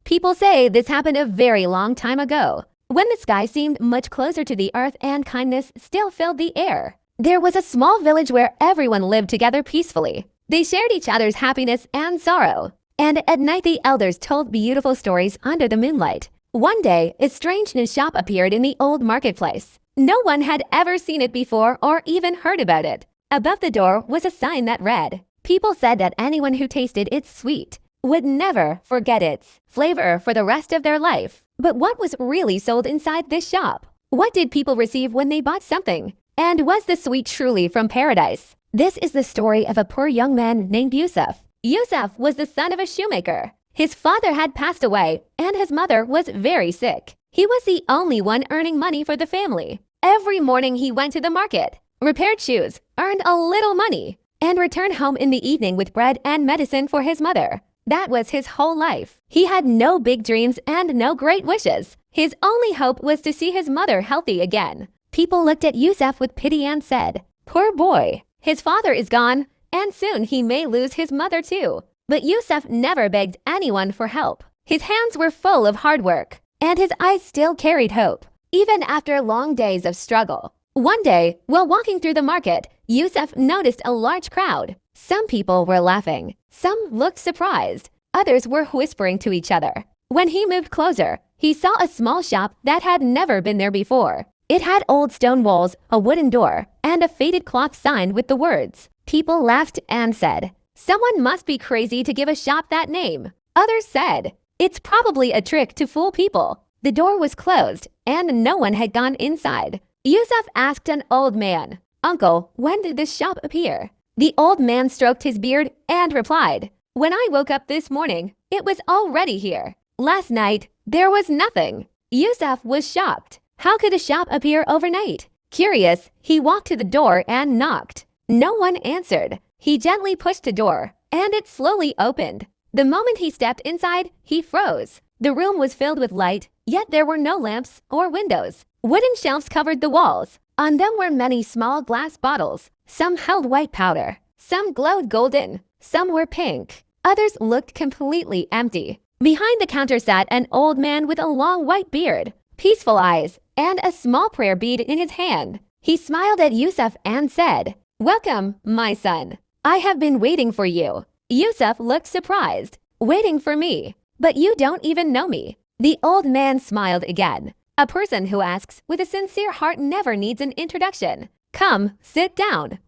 People say this happened a very long time ago, when the sky seemed much closer to the earth and kindness still filled the air. There was a small village where everyone lived together peacefully. They shared each other's happiness and sorrow. And at night the elders told beautiful stories under the moonlight. One day, a strange new shop appeared in the old marketplace. No one had ever seen it before or even heard about it. Above the door was a sign that read, "People said that anyone who tasted its sweet would never forget its flavor for the rest of their life." But what was really sold inside this shop? What did people receive when they bought something? And was the sweet truly from paradise? This is the story of a poor young man named Yusuf. Yusuf was the son of a shoemaker. His father had passed away, and his mother was very sick. He was the only one earning money for the family. Every morning he went to the market, repaired shoes, earned a little money, and returned home in the evening with bread and medicine for his mother. That was his whole life. He had no big dreams and no great wishes. His only hope was to see his mother healthy again. People looked at Yusuf with pity and said, "Poor boy, his father is gone, and soon he may lose his mother too." But Yusuf never begged anyone for help. His hands were full of hard work, and his eyes still carried hope, even after long days of struggle. One day, while walking through the market, Yusuf noticed a large crowd. Some people were laughing, some looked surprised, others were whispering to each other. When he moved closer, he saw a small shop that had never been there before. It had old stone walls, a wooden door, and a faded cloth sign with the words. People laughed and said, "Someone must be crazy to give a shop that name." Others said, "It's probably a trick to fool people." The door was closed, and no one had gone inside. Yusuf asked an old man, "Uncle, when did this shop appear?" The old man stroked his beard and replied, "When I woke up this morning, it was already here. Last night, there was nothing." Yusuf was shocked. How could a shop appear overnight? Curious, he walked to the door and knocked. No one answered. He gently pushed the door, and it slowly opened. The moment he stepped inside, he froze. The room was filled with light, yet there were no lamps or windows. Wooden shelves covered the walls. On them were many small glass bottles. Some held white powder. Some glowed golden. Some were pink. Others looked completely empty. Behind the counter sat an old man with a long white beard, peaceful eyes, and a small prayer bead in his hand. He smiled at Yusuf and said, "Welcome, my son. I have been waiting for you." Yusuf looked surprised. "Waiting for me? But you don't even know me." The old man smiled again. "A person who asks with a sincere heart never needs an introduction. Come, sit down."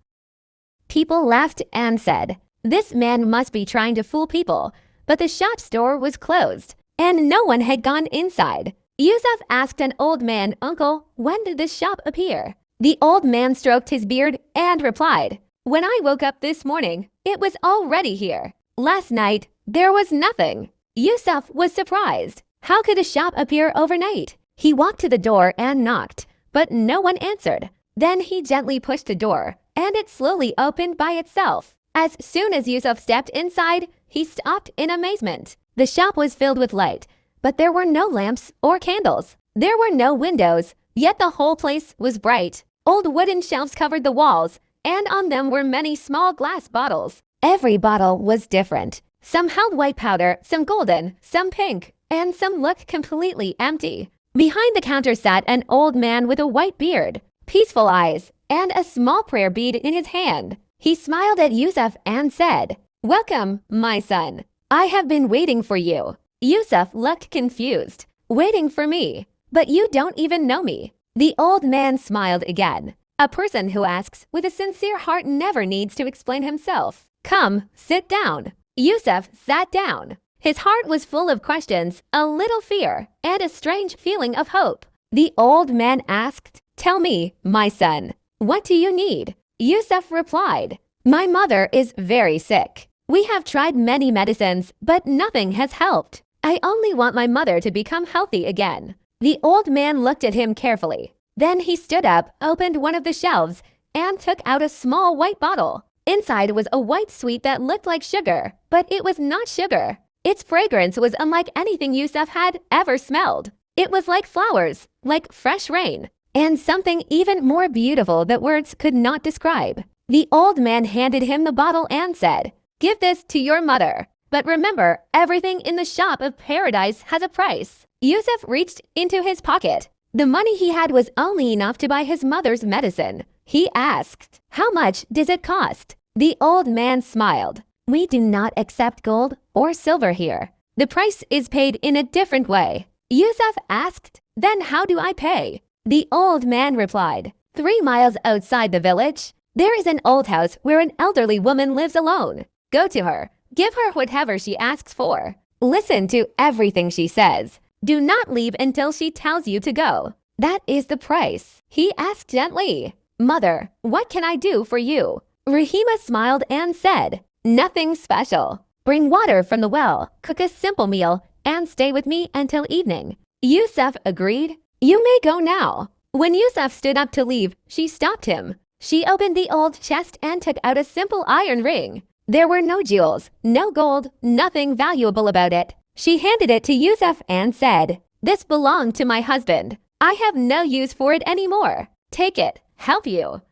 People laughed and said, "This man must be trying to fool people." But the shop's door was closed, and no one had gone inside. Yusuf asked an old man, "Uncle, when did this shop appear?" The old man stroked his beard and replied, "When I woke up this morning, it was already here. Last night, there was nothing." Yusuf was surprised. How could a shop appear overnight? He walked to the door and knocked, but no one answered. Then he gently pushed the door, and it slowly opened by itself. As soon as Yusuf stepped inside, he stopped in amazement. The shop was filled with light, but there were no lamps or candles. There were no windows, yet the whole place was bright. Old wooden shelves covered the walls, and on them were many small glass bottles. Every bottle was different. Some held white powder, some golden, some pink, and some looked completely empty. Behind the counter sat an old man with a white beard, peaceful eyes, and a small prayer bead in his hand. He smiled at Yusuf and said, "Welcome, my son. I have been waiting for you." Yusuf looked confused. "Waiting for me? But you don't even know me." The old man smiled again. "A person who asks with a sincere heart never needs to explain himself. Come, sit down." Yusuf sat down. His heart was full of questions, a little fear, and a strange feeling of hope. The old man asked, "Tell me, my son, what do you need?" Yusuf replied, "My mother is very sick. We have tried many medicines, but nothing has helped. I only want my mother to become healthy again." The old man looked at him carefully. Then he stood up, opened one of the shelves, and took out a small white bottle. Inside was a white sweet that looked like sugar, but it was not sugar. Its fragrance was unlike anything Yusuf had ever smelled. It was like flowers, like fresh rain, and something even more beautiful that words could not describe. The old man handed him the bottle and said, "Give this to your mother." But remember, everything in the shop of paradise has a price. Yusuf reached into his pocket. The money he had was only enough to buy his mother's medicine. He asked, "How much does it cost?" The old man smiled. "We do not accept gold or silver here. The price is paid in a different way." Yusuf asked, "Then how do I pay?" The old man replied, 3 miles outside the village, there is an old house where an elderly woman lives alone. Go to her. Give her whatever she asks for. Listen to everything she says. Do not leave until she tells you to go. That is the price." He asked gently, "Mother, what can I do for you?" Rahima smiled and said, "Nothing special. Bring water from the well, cook a simple meal, and stay with me until evening." Yusuf agreed. "You may go now." When Yusuf stood up to leave, she stopped him. She opened the old chest and took out a simple iron ring. There were no jewels, no gold, nothing valuable about it. She handed it to Yusuf and said, "This belonged to my husband. I have no use for it anymore. Take it. Help you."